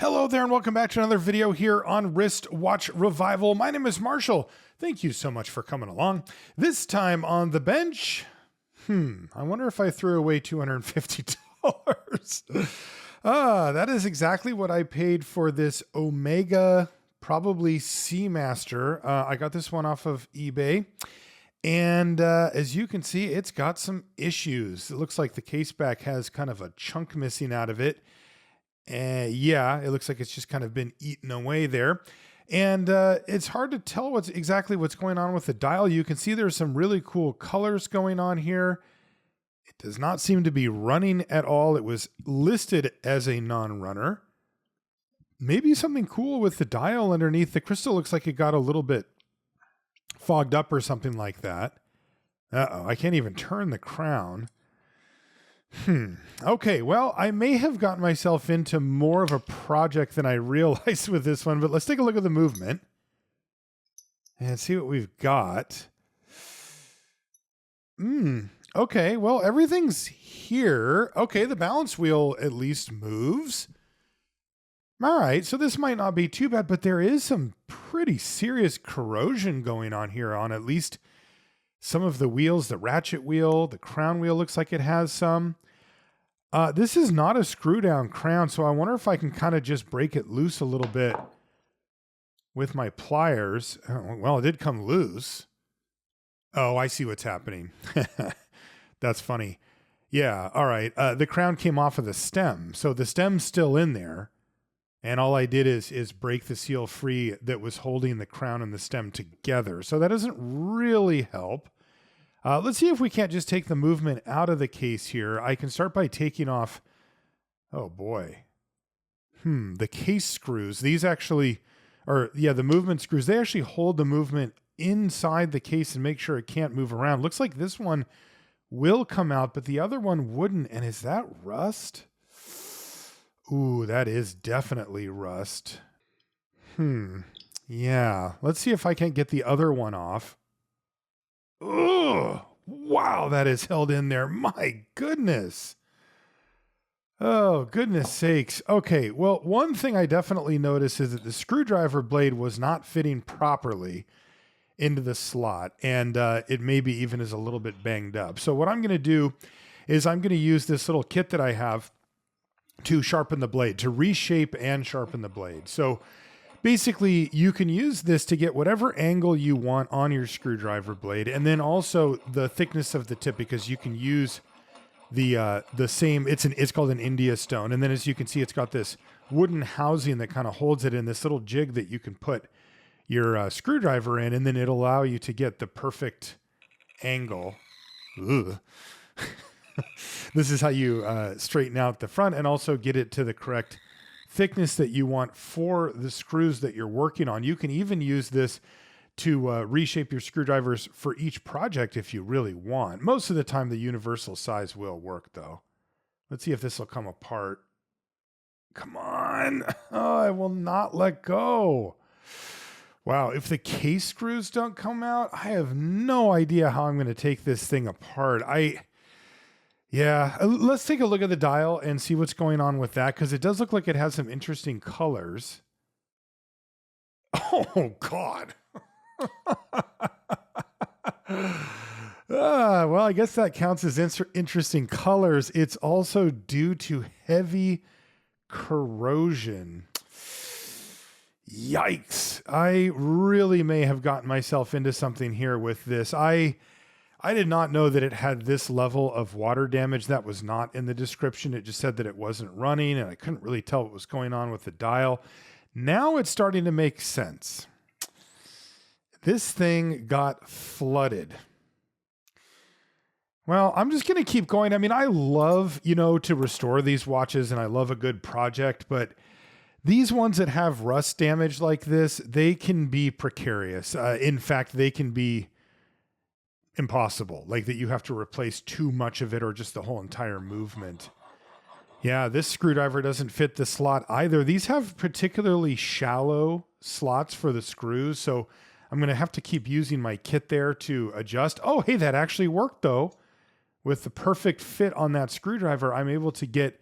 Hello there and welcome back to another video here on Wristwatch Revival. My name is Marshall. Thank you so much for coming along. This time on the bench, I wonder if I threw away $250. That is exactly what I paid for this Omega, probably Seamaster. I got this one off of eBay. And as you can see, it's got some issues. It looks like the case back has kind of a chunk missing out of it. Yeah, it looks like it's just kind of been eaten away there. And it's hard to tell exactly what's going on with the dial. You can see there's some really cool colors going on here. It does not seem to be running at all. It was listed as a non-runner. Maybe something cool with the dial underneath. The crystal looks like it got a little bit fogged up or something like that. Uh-oh, I can't even turn the crown. Okay, well, I may have gotten myself into more of a project than I realized with this one, but let's take a look at the movement and see what we've got. Okay, well, everything's here. Okay, the balance wheel at least moves. All right, so this might not be too bad, but there is some pretty serious corrosion going on here on at least some of the wheels. The ratchet wheel, the crown wheel looks like it has some. This is not a screw down crown, so I wonder if I can kind of just break it loose a little bit with my pliers. Well, it did come loose. Oh, I see what's happening. That's funny. Yeah, all right. The crown came off of the stem, so the stem's still in there. And all I did is break the seal free that was holding the crown and the stem together. So that doesn't really help. Let's see if we can't just take the movement out of the case here. I can start by taking off, oh boy. The case screws. These actually, the movement screws, they actually hold the movement inside the case and make sure it can't move around. Looks like this one will come out, but the other one wouldn't. And is that rust? Ooh, that is definitely rust. Yeah, let's see if I can't get the other one off. Oh, wow, that is held in there. My goodness. Oh, goodness sakes. Okay, well, one thing I definitely noticed is that the screwdriver blade was not fitting properly into the slot, and it maybe even is a little bit banged up. So what I'm going to do is I'm going to use this little kit that I have to sharpen the blade, to reshape and sharpen the blade. So basically, you can use this to get whatever angle you want on your screwdriver blade, and then also the thickness of the tip, because you can use the same. It's called an India stone, and then as you can see, it's got this wooden housing that kind of holds it in this little jig that you can put your screwdriver in, and then it'll allow you to get the perfect angle. Ugh. This is how you straighten out the front and also get it to the correct thickness that you want for the screws that you're working on. You can even use this to reshape your screwdrivers for each project if you really want. Most of the time, the universal size will work, though. Let's see if this will come apart. Come on. Oh, I will not let go. Wow, if the case screws don't come out, I have no idea how I'm going to take this thing apart. Yeah, let's take a look at the dial and see what's going on with that, because it does look like it has some interesting colors. Oh, God. Well, I guess that counts as interesting colors. It's also due to heavy corrosion. Yikes. I really may have gotten myself into something here with this. I did not know that it had this level of water damage. That was not in the description. It just said that it wasn't running, and I couldn't really tell what was going on with the dial. Now it's starting to make sense. This thing got flooded. Well, I'm just going to keep going. I mean, I love, to restore these watches, and I love a good project, but these ones that have rust damage like this, they can be precarious. In fact, they can be impossible, like that you have to replace too much of it or just the whole entire movement. Yeah, this screwdriver doesn't fit the slot either. These have particularly shallow slots for the screws, so I'm going to have to keep using my kit there to adjust. Oh, hey, that actually worked though. With the perfect fit on that screwdriver, I'm able to get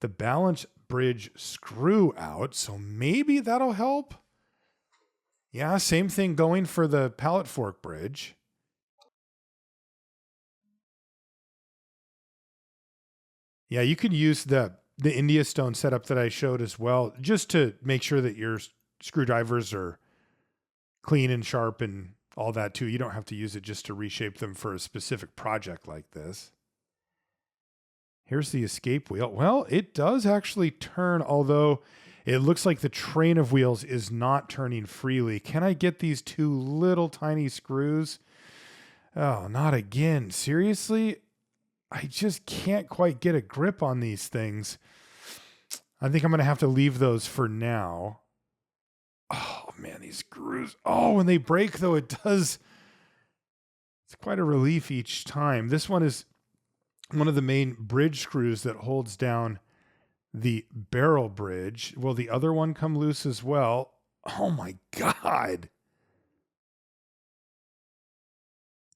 the balance bridge screw out, so maybe that'll help. Yeah, same thing going for the pallet fork bridge. Yeah, you could use the India stone setup that I showed as well, just to make sure that your screwdrivers are clean and sharp and all that too. You don't have to use it just to reshape them for a specific project like this. Here's the escape wheel. Well, it does actually turn, although it looks like the train of wheels is not turning freely. Can I get these two little tiny screws? Oh, not again. Seriously? I just can't quite get a grip on these things. I think I'm going to have to leave those for now. Oh, man, these screws. Oh, when they break, though, it does. It's quite a relief each time. This one is one of the main bridge screws that holds down the barrel bridge. Will the other one come loose as well? Oh, my God.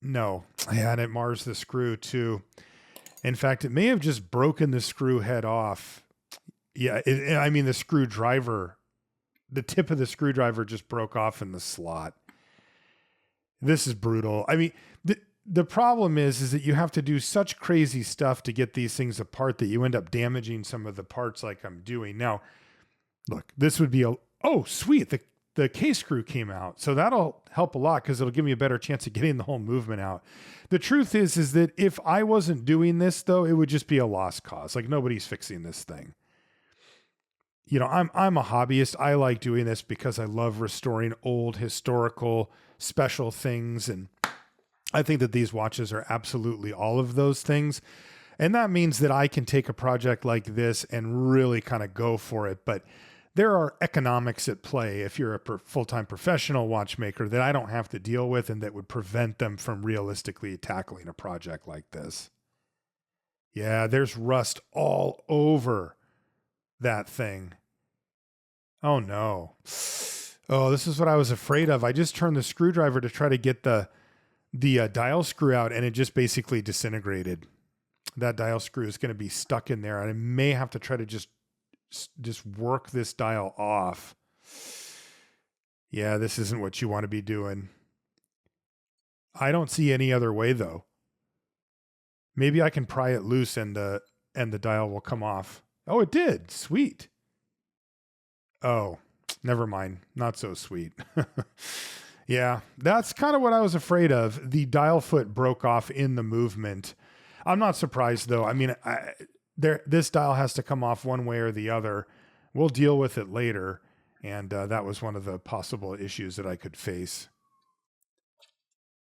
No. Yeah, and it mars the screw, too. In fact, it may have just broken the screw head off. Yeah, I mean, the screwdriver, the tip of the screwdriver just broke off in the slot. This is brutal. I mean, the problem is that you have to do such crazy stuff to get these things apart that you end up damaging some of the parts like I'm doing. Now, look, this would be oh, sweet. The case screw came out. So that'll help a lot because it'll give me a better chance of getting the whole movement out. The truth is that if I wasn't doing this, though, it would just be a lost cause. Like, nobody's fixing this thing. You know, I'm a hobbyist. I like doing this because I love restoring old historical special things. And I think that these watches are absolutely all of those things. And that means that I can take a project like this and really kind of go for it. But there are economics at play if you're a full-time professional watchmaker that I don't have to deal with and that would prevent them from realistically tackling a project like this. Yeah, there's rust all over that thing. Oh no. Oh, this is what I was afraid of. I just turned the screwdriver to try to get the dial screw out and it just basically disintegrated. That dial screw is going to be stuck in there and I may have to try to just work this dial off. Yeah, this isn't what you want to be doing. I don't see any other way though. Maybe I can pry it loose and the dial will come off. Oh, it did. Sweet. Oh, never mind. Not so sweet. Yeah, that's kind of what I was afraid of. The dial foot broke off in the movement. I'm not surprised though. I mean, this dial has to come off one way or the other. We'll deal with it later. And that was one of the possible issues that I could face.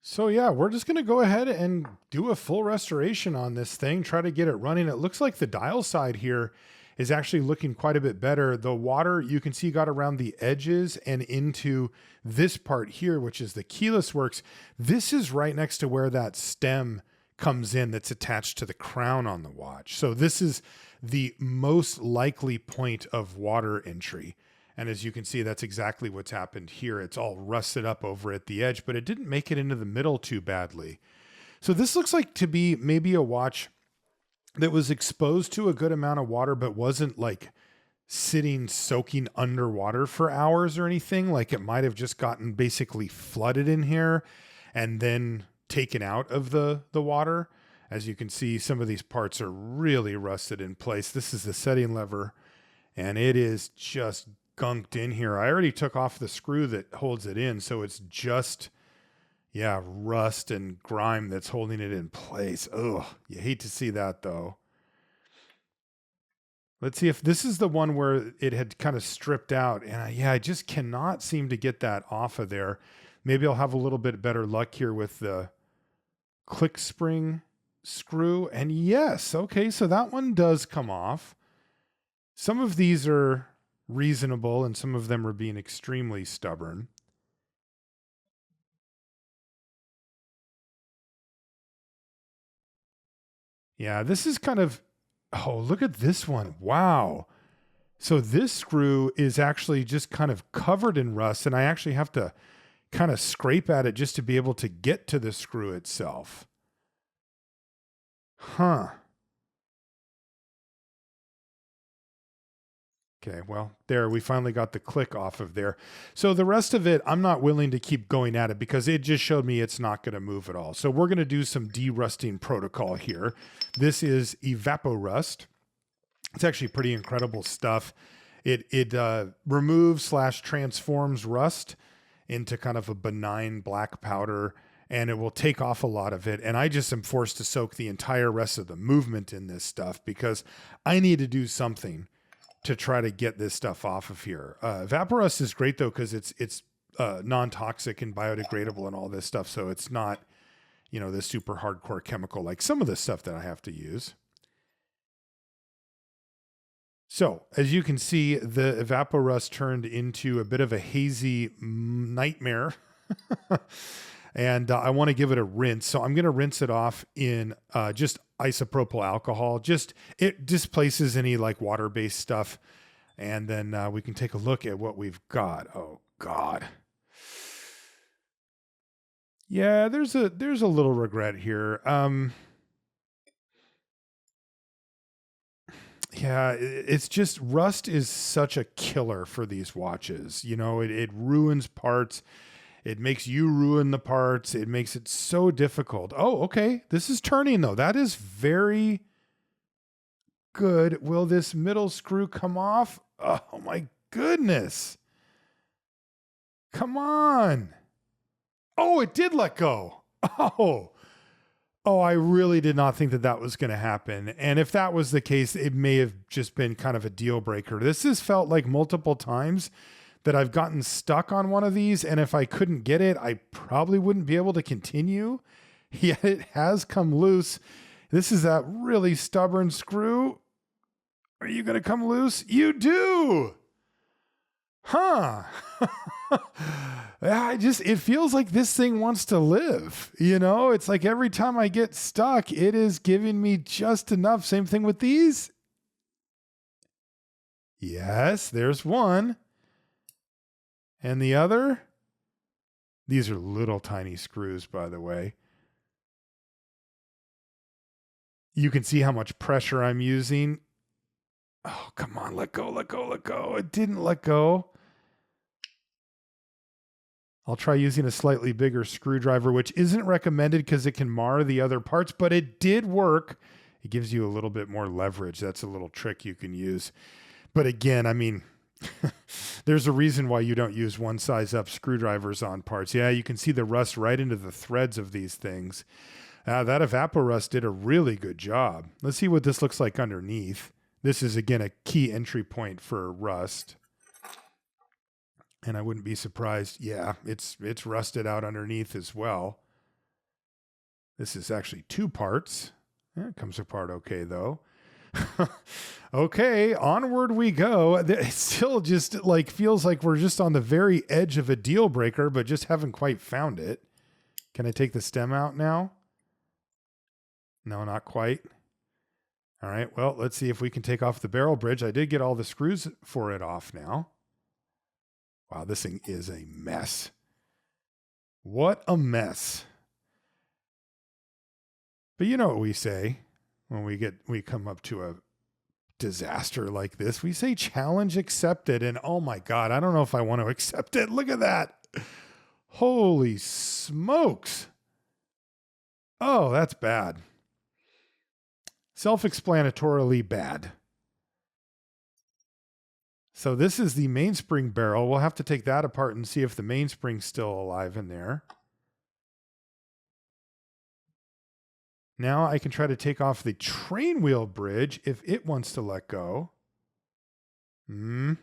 So yeah, we're just going to go ahead and do a full restoration on this thing, try to get it running. It looks like the dial side here is actually looking quite a bit better. The water, you can see, got around the edges and into this part here, which is the keyless works. This is right next to where that stem comes in that's attached to the crown on the watch. So this is the most likely point of water entry. And as you can see, that's exactly what's happened here. It's all rusted up over at the edge, but it didn't make it into the middle too badly. So this looks like to be maybe a watch that was exposed to a good amount of water, but wasn't like sitting soaking underwater for hours or anything. Like it might have just gotten basically flooded in here and then taken out of the water. As you can see, some of these parts are really rusted in place. This is the setting lever and it is just gunked in here. I already took off the screw that holds it in. So it's just, yeah, rust and grime that's holding it in place. Ugh, you hate to see that though. Let's see if this is the one where it had kind of stripped out. And yeah, I just cannot seem to get that off of there. Maybe I'll have a little bit better luck here with the click spring screw. And yes, okay, so that one does come off. Some of these are reasonable and some of them are being extremely stubborn. Yeah, this is kind of, oh, look at this one. Wow. So this screw is actually just kind of covered in rust and I actually have to kind of scrape at it just to be able to get to the screw itself. Huh. Okay, well, there, we finally got the click off of there. So the rest of it, I'm not willing to keep going at it because it just showed me it's not going to move at all. So we're going to do some derusting protocol here. This is evaporust. It's actually pretty incredible stuff. It removes / transforms rust into kind of a benign black powder, and it will take off a lot of it. And I just am forced to soak the entire rest of the movement in this stuff because I need to do something to try to get this stuff off of here. Vaporust is great though, because it's non-toxic and biodegradable and all this stuff. So it's not, you know, this super hardcore chemical like some of the stuff that I have to use. So as you can see, the evaporust turned into a bit of a hazy nightmare. And I want to give it a rinse. So I'm going to rinse it off in just isopropyl alcohol. It displaces any like water-based stuff. And then we can take a look at what we've got. Oh, God. Yeah, there's a little regret here. Yeah, it's just rust is such a killer for these watches. You know, it ruins parts. It makes you ruin the parts. It makes it so difficult. Oh, okay. This is turning though. That is very good. Will this middle screw come off? Oh my goodness. Come on. Oh, it did let go. Oh, I really did not think that was going to happen. And if that was the case, it may have just been kind of a deal breaker. This has felt like multiple times that I've gotten stuck on one of these, and if I couldn't get it, I probably wouldn't be able to continue. Yet it has come loose. This is that really stubborn screw. Are you going to come loose? You do. Huh. It feels like this thing wants to live. You know, it's like every time I get stuck, it is giving me just enough. Same thing with these. Yes, there's one. And the other, these are little tiny screws, by the way. You can see how much pressure I'm using. Oh, come on, let go, let go, let go. It didn't let go. I'll try using a slightly bigger screwdriver, which isn't recommended because it can mar the other parts, but it did work. It gives you a little bit more leverage. That's a little trick you can use. But again, I mean, there's a reason why you don't use one size up screwdrivers on parts. Yeah, you can see the rust right into the threads of these things. That evaporust did a really good job. Let's see what this looks like underneath. This is, again, a key entry point for rust. And I wouldn't be surprised. Yeah, it's rusted out underneath as well. This is actually 2 parts. Yeah, it comes apart okay, though. Okay, onward we go. It still just like feels like we're just on the very edge of a deal breaker, but just haven't quite found it. Can I take the stem out now? No, not quite. All right, well, let's see if we can take off the barrel bridge. I did get all the screws for it off now. Wow, this thing is a mess. What a mess. But you know what we say when we come up to a disaster like this. We say challenge accepted, and oh my God, I don't know if I want to accept it. Look at that. Holy smokes. Oh, that's bad. Self-explanatorily bad. So this is the mainspring barrel. We'll have to take that apart and see if the mainspring's still alive in there. Now I can try to take off the train wheel bridge if it wants to let go. One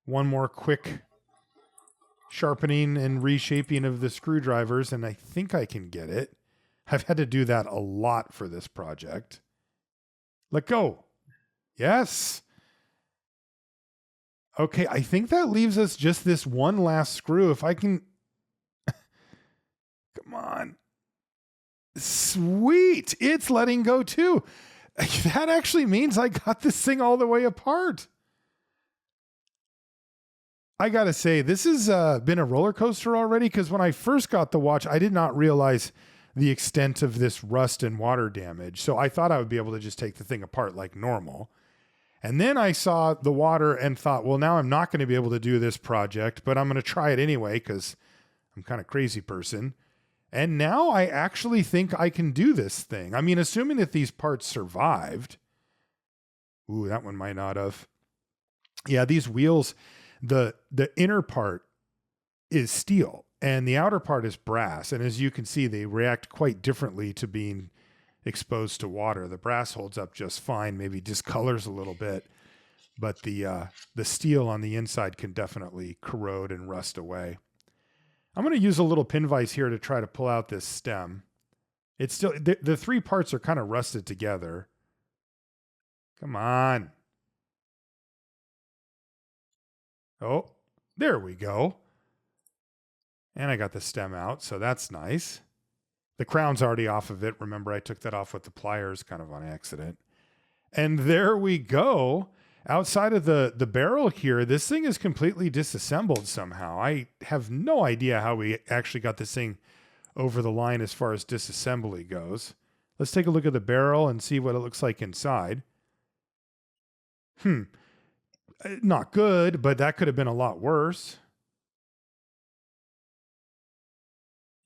more quick sharpening and reshaping of the screwdrivers, and I think I can get it. I've had to do that a lot for this project. Let go. Yes. Okay, I think that leaves us just this one last screw. If I can... Come on. Sweet. It's letting go too. That actually means I got this thing all the way apart. I got to say, this has been a roller coaster already, because when I first got the watch, I did not realize the extent of this rust and water damage. So I thought I would be able to just take the thing apart like normal. And then I saw the water and thought, well, now I'm not going to be able to do this project, but I'm going to try it anyway because I'm kind of crazy person. And now I actually think I can do this thing. I mean, assuming that these parts survived. Ooh, that one might not have. Yeah, these wheels, the inner part is steel and the outer part is brass. And as you can see, they react quite differently to being exposed to water. The brass holds up just fine, maybe discolors a little bit, but the steel on the inside can definitely corrode and rust away. I'm going to use a little pin vise here to try to pull out this stem. It's still, the three parts are kind of rusted together. Come on. Oh, there we go. And I got the stem out, so that's nice. The crown's already off of it. Remember, I took that off with the pliers kind of on accident. And there we go. Outside of the barrel here, this thing is completely disassembled somehow. I have no idea how we actually got this thing over the line as far as disassembly goes. Let's take a look at the barrel and see what it looks like inside. Not good, but that could have been a lot worse.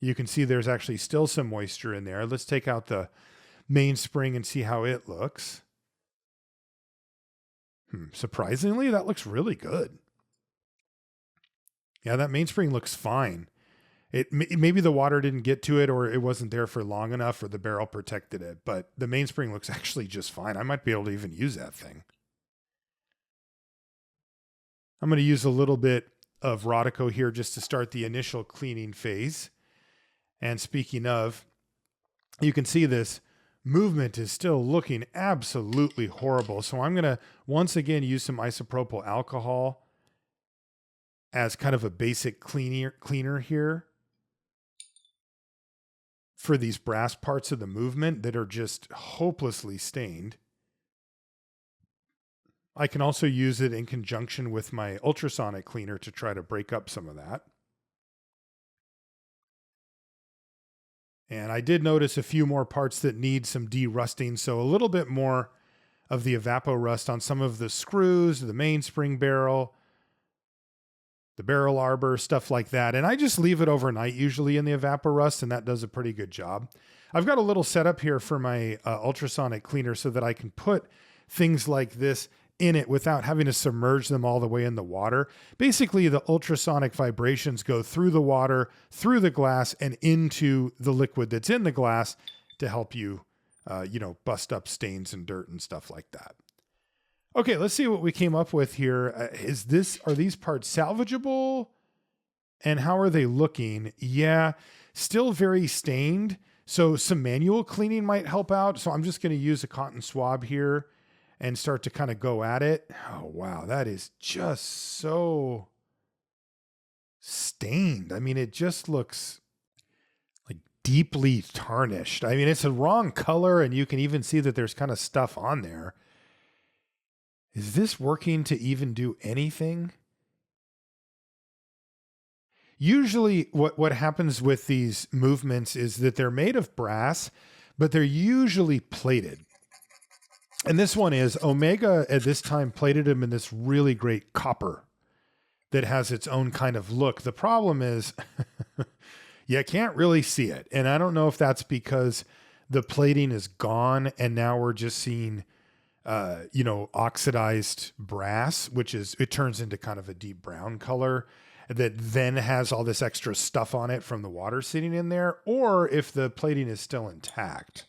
You can see there's actually still some moisture in there. Let's take out the mainspring and see how it looks. Surprisingly, that looks really good. Yeah, that mainspring looks fine. Maybe the water didn't get to it or it wasn't there for long enough or the barrel protected it, but the mainspring looks actually just fine. I might be able to even use that thing. I'm going to use a little bit of Rodico here just to start the initial cleaning phase. And speaking of, you can see this movement is still looking absolutely horrible. So I'm going to once again use some isopropyl alcohol as kind of a basic cleaner here for these brass parts of the movement that are just hopelessly stained. I can also use it in conjunction with my ultrasonic cleaner to try to break up some of that. And I did notice a few more parts that need some derusting, so a little bit more of the evaporust on some of the screws, the mainspring barrel, the barrel arbor, stuff like that. And I just leave it overnight usually in the evaporust, and that does a pretty good job. I've got a little setup here for my ultrasonic cleaner so that I can put things like this in it without having to submerge them all the way in the water. Basically, the ultrasonic vibrations go through the water, through the glass, and into the liquid that's in the glass to help you, bust up stains and dirt and stuff like that. Okay, let's see what we came up with here. Are these parts salvageable? And how are they looking? Yeah, still very stained. So some manual cleaning might help out. So I'm just going to use a cotton swab here and start to kind of go at it. Oh, wow. That is just so stained. I mean, it just looks like deeply tarnished. I mean, it's a wrong color and you can even see that there's kind of stuff on there. Is this working to even do anything? Usually what happens with these movements is that they're made of brass, but they're usually plated. And this one is Omega at this time plated them in this really great copper that has its own kind of look. The problem is you can't really see it. And I don't know if that's because the plating is gone and now we're just seeing, oxidized brass, it turns into kind of a deep brown color that then has all this extra stuff on it from the water sitting in there, or if the plating is still intact.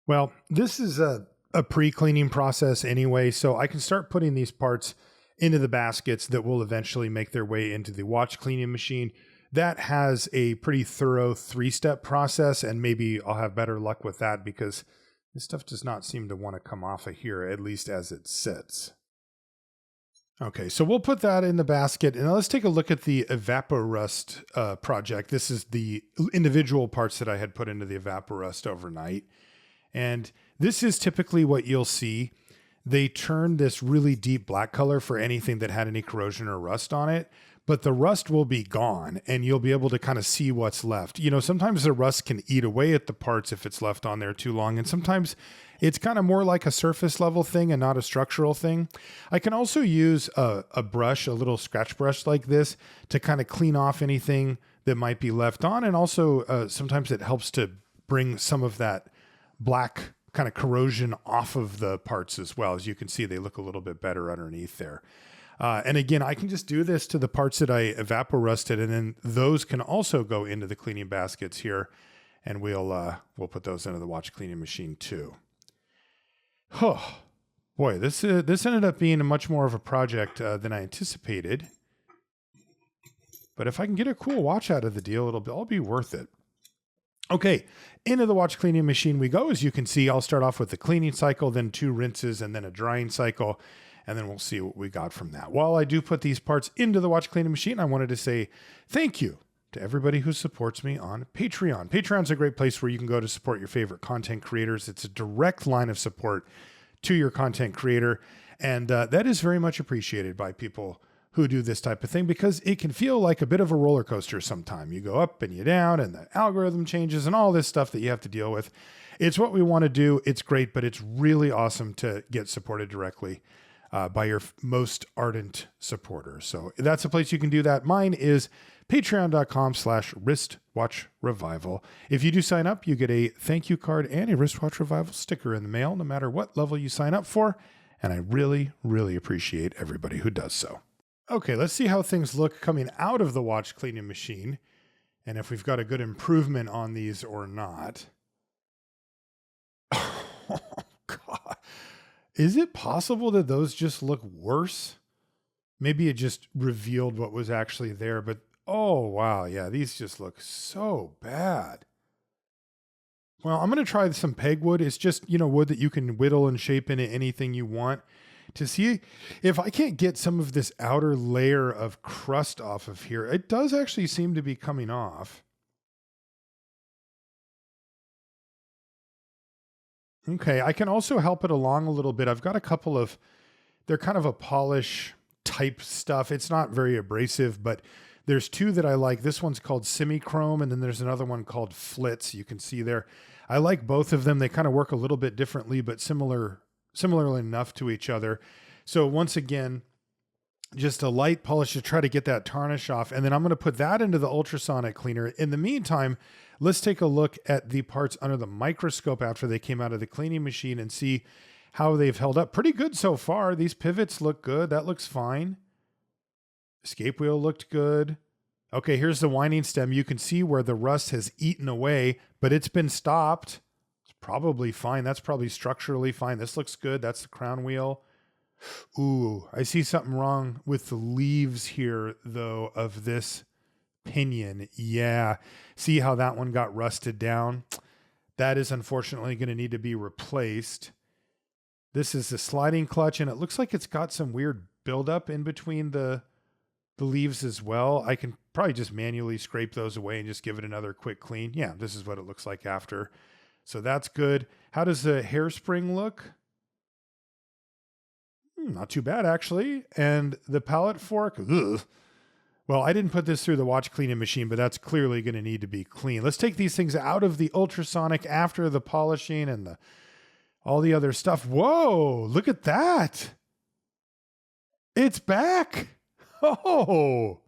Well, this is a pre-cleaning process anyway, so I can start putting these parts into the baskets that will eventually make their way into the watch cleaning machine. That has a pretty thorough 3-step process, and maybe I'll have better luck with that because this stuff does not seem to want to come off of here, at least as it sits. Okay, so we'll put that in the basket, and let's take a look at the evaporust project. This is the individual parts that I had put into the evaporust overnight. And this is typically what you'll see. they turned this really deep black color for anything that had any corrosion or rust on it, but the rust will be gone and you'll be able to kind of see what's left. You know, sometimes the rust can eat away at the parts if it's left on there too long. And sometimes it's kind of more like a surface level thing and not a structural thing. I can also use a brush, a little scratch brush like this to kind of clean off anything that might be left on. And also sometimes it helps to bring some of that black kind of corrosion off of the parts as well. As you can see, they look a little bit better underneath there. And again, I can just do this to the parts that I evapor-rusted, and then those can also go into the cleaning baskets here, and we'll put those into the watch cleaning machine too. Oh, boy, this ended up being much more of a project than I anticipated. But if I can get a cool watch out of the deal, it'll all be worth it. Okay, into the watch cleaning machine we go. As you can see, I'll start off with the cleaning cycle, then 2 rinses, and then a drying cycle, and then we'll see what we got from that. While I do put these parts into the watch cleaning machine, I wanted to say thank you to everybody who supports me on Patreon. Patreon's a great place where you can go to support your favorite content creators. It's a direct line of support to your content creator, and that is very much appreciated by people who do this type of thing, because it can feel like a bit of a roller coaster sometime. You go up and you down, and the algorithm changes and all this stuff that you have to deal with. It's what we want to do. It's great, but it's really awesome to get supported directly by your most ardent supporters. So that's a place you can do that. Mine is patreon.com/wristwatchrevival. If you do sign up, you get a thank you card and a wristwatch revival sticker in the mail, no matter what level you sign up for. And I really, really appreciate everybody who does so. Okay, let's see how things look coming out of the watch cleaning machine, and if we've got a good improvement on these or not. Oh, God. Is it possible that those just look worse? Maybe it just revealed what was actually there, but oh, wow. Yeah, these just look so bad. Well, I'm going to try some pegwood. It's just, wood that you can whittle and shape into anything you want, to see if I can't get some of this outer layer of crust off of here. It does actually seem to be coming off. Okay, I can also help it along a little bit. I've got a couple of, they're kind of a polish type stuff. It's not very abrasive, but there's 2 that I like. This one's called Semi-Chrome, and then there's another one called Flitz. You can see there. I like both of them. They kind of work a little bit differently, but similarly enough to each other. So once again, just a light polish to try to get that tarnish off. And then I'm going to put that into the ultrasonic cleaner. In the meantime, let's take a look at the parts under the microscope after they came out of the cleaning machine and see how they've held up. Pretty good so far. These pivots look good. That looks fine. Escape wheel looked good. Okay, here's the winding stem. You can see where the rust has eaten away, but it's been stopped. Probably fine. That's probably structurally fine. This looks good. That's the crown wheel. Ooh, I see something wrong with the leaves here, though, of this pinion. Yeah. See how that one got rusted down? That is unfortunately going to need to be replaced. This is the sliding clutch, and it looks like it's got some weird buildup in between the leaves as well. I can probably just manually scrape those away and just give it another quick clean. Yeah, this is what it looks like after. So that's good. How does the hairspring look? Not too bad, actually. And the pallet fork, ugh. Well, I didn't put this through the watch cleaning machine, but that's clearly going to need to be clean. Let's take these things out of the ultrasonic after the polishing and all the other stuff. Whoa, look at that. It's back. Oh,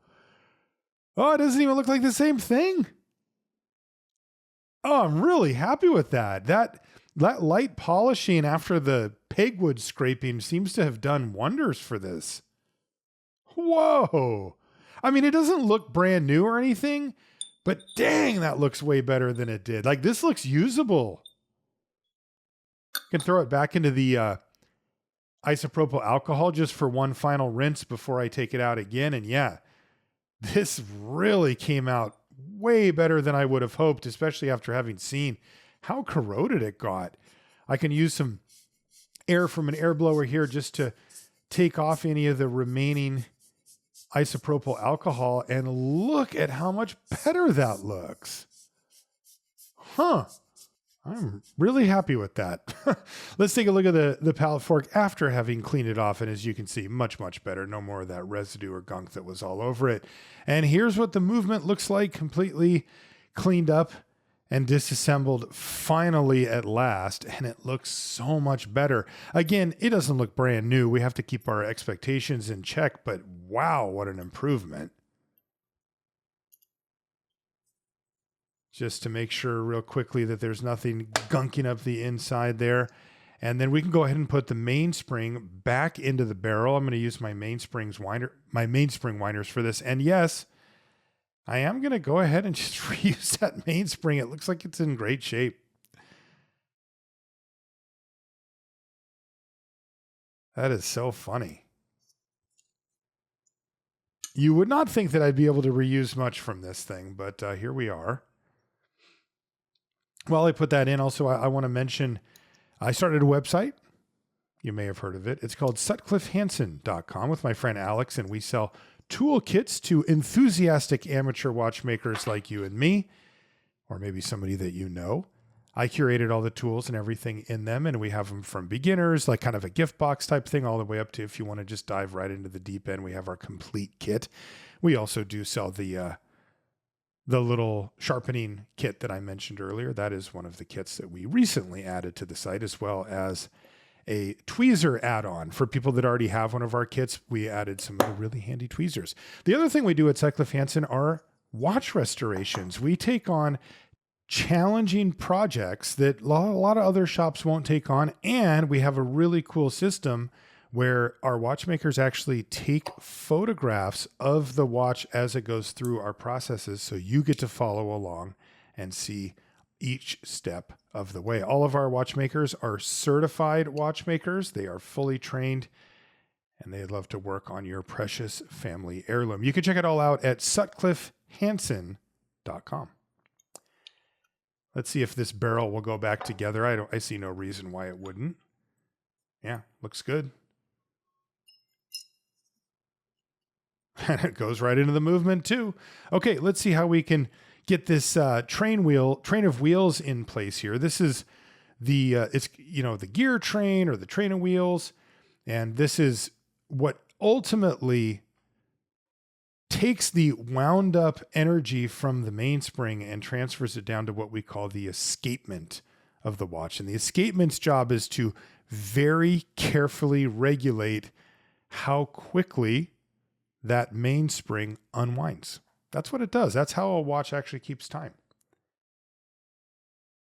it doesn't even look like the same thing. Oh, I'm really happy with that. That light polishing after the pegwood scraping seems to have done wonders for this. Whoa. I mean, it doesn't look brand new or anything, but dang, that looks way better than it did. Like, this looks usable. I can throw it back into the isopropyl alcohol just for one final rinse before I take it out again. And yeah, this really came out way better than I would have hoped, especially after having seen how corroded it got. I can use some air from an air blower here just to take off any of the remaining isopropyl alcohol, and look at how much better that looks. Huh. I'm really happy with that. Let's take a look at the pallet fork after having cleaned it off. And as you can see, much, much better. No more of that residue or gunk that was all over it. And here's what the movement looks like, completely cleaned up and disassembled finally at last. And it looks so much better. Again, it doesn't look brand new. We have to keep our expectations in check, but wow, what an improvement. Just to make sure real quickly that there's nothing gunking up the inside there. And then we can go ahead and put the mainspring back into the barrel. I'm going to use my mainspring winders for this. And yes, I am going to go ahead and just reuse that mainspring. It looks like it's in great shape. That is so funny. You would not think that I'd be able to reuse much from this thing, but here we are. While I put that in, also, I want to mention, I started a website. You may have heard of it. It's called sutcliffehansen.com with my friend Alex, and we sell toolkits to enthusiastic amateur watchmakers like you and me, or maybe somebody that you know. I curated all the tools and everything in them, and we have them from beginners, like kind of a gift box type thing, all the way up to if you want to just dive right into the deep end, we have our complete kit. We also do sell the little sharpening kit that I mentioned earlier. That is one of the kits that we recently added to the site, as well as a tweezer add-on for people that already have one of our kits. We added some really handy tweezers. The other thing we do at Sutcliffe Hansen are watch restorations. We take on challenging projects that a lot of other shops won't take on, and we have a really cool system where our watchmakers actually take photographs of the watch as it goes through our processes, so you get to follow along and see each step of the way. All of our watchmakers are certified watchmakers. They are fully trained, and they'd love to work on your precious family heirloom. You can check it all out at sutcliffehansen.com. Let's see if this barrel will go back together. I see no reason why it wouldn't. Yeah, looks good. And it goes right into the movement too. Okay, let's see how we can get this train of wheels in place here. This is the the gear train or the train of wheels, and this is what ultimately takes the wound up energy from the mainspring and transfers it down to what we call the escapement of the watch. And the escapement's job is to very carefully regulate how quickly that mainspring unwinds. That's what it does. That's how a watch actually keeps time.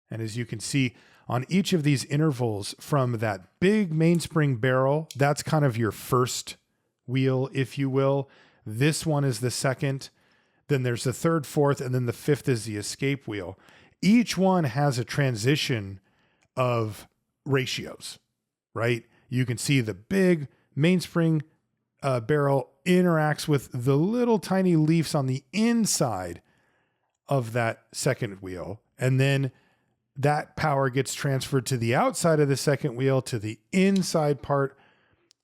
And as you can see on each of these intervals from that big mainspring barrel, that's kind of your first wheel, if you will. This one is the second. Then there's the third, fourth, and then the fifth is the escape wheel. Each one has a transition of ratios, right? You can see the big mainspring barrel interacts with the little tiny leaves on the inside of that second wheel. And then that power gets transferred to the outside of the second wheel, to the inside part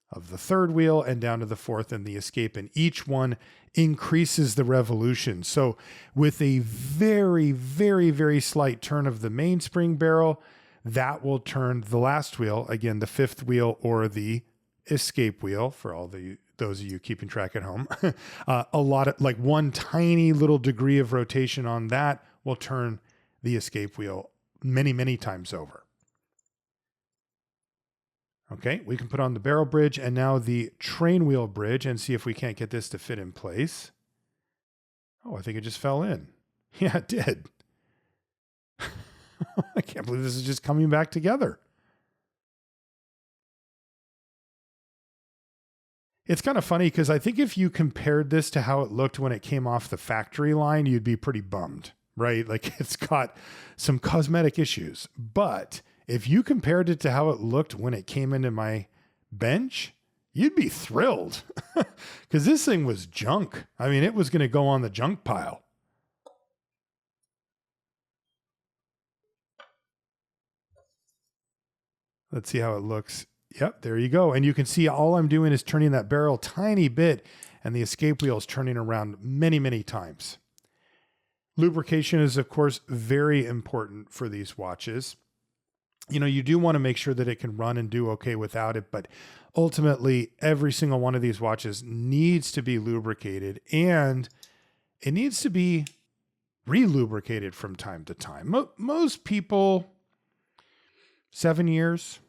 of the third wheel, and down to the fourth and the escape. And each one increases the revolution. So with a very, very, very slight turn of the mainspring barrel, that will turn the last wheel, again, the fifth wheel or the escape wheel for those of you keeping track at home. A lot of, like, one tiny little degree of rotation on that will turn the escape wheel many, many times over. Okay, we can put on the barrel bridge and now the train wheel bridge and see if we can't get this to fit in place. Oh, I think it just fell in. Yeah, it did. I can't believe this is just coming back together. It's kind of funny because I think if you compared this to how it looked when it came off the factory line, you'd be pretty bummed, right? Like, it's got some cosmetic issues. But if you compared it to how it looked when it came into my bench, you'd be thrilled because this thing was junk. I mean, it was going to go on the junk pile. Let's see how it looks. Yep, there you go. And you can see all I'm doing is turning that barrel tiny bit, and the escape wheel is turning around many, many times. Lubrication is, of course, very important for these watches. You do want to make sure that it can run and do okay without it, but ultimately every single one of these watches needs to be lubricated, and it needs to be re-lubricated from time to time. Most people, 7 years,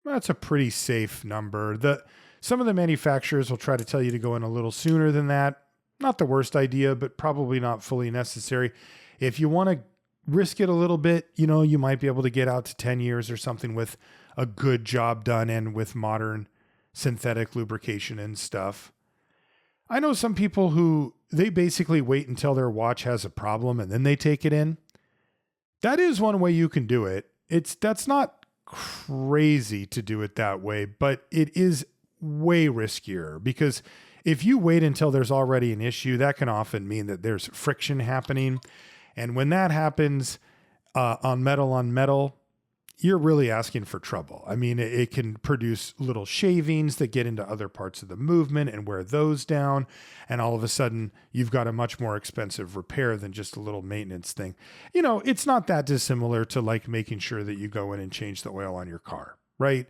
that's a pretty safe number. Some of the manufacturers will try to tell you to go in a little sooner than that. Not the worst idea, but probably not fully necessary. If you want to risk it a little bit, you might be able to get out to 10 years or something with a good job done and with modern synthetic lubrication and stuff. I know some people who they basically wait until their watch has a problem and then they take it in. That is one way you can do it. That's not crazy to do it that way, but it is way riskier, because if you wait until there's already an issue, that can often mean that there's friction happening. And when that happens on metal, you're really asking for trouble. I mean, it can produce little shavings that get into other parts of the movement and wear those down. And all of a sudden, you've got a much more expensive repair than just a little maintenance thing. It's not that dissimilar to like making sure that you go in and change the oil on your car, right?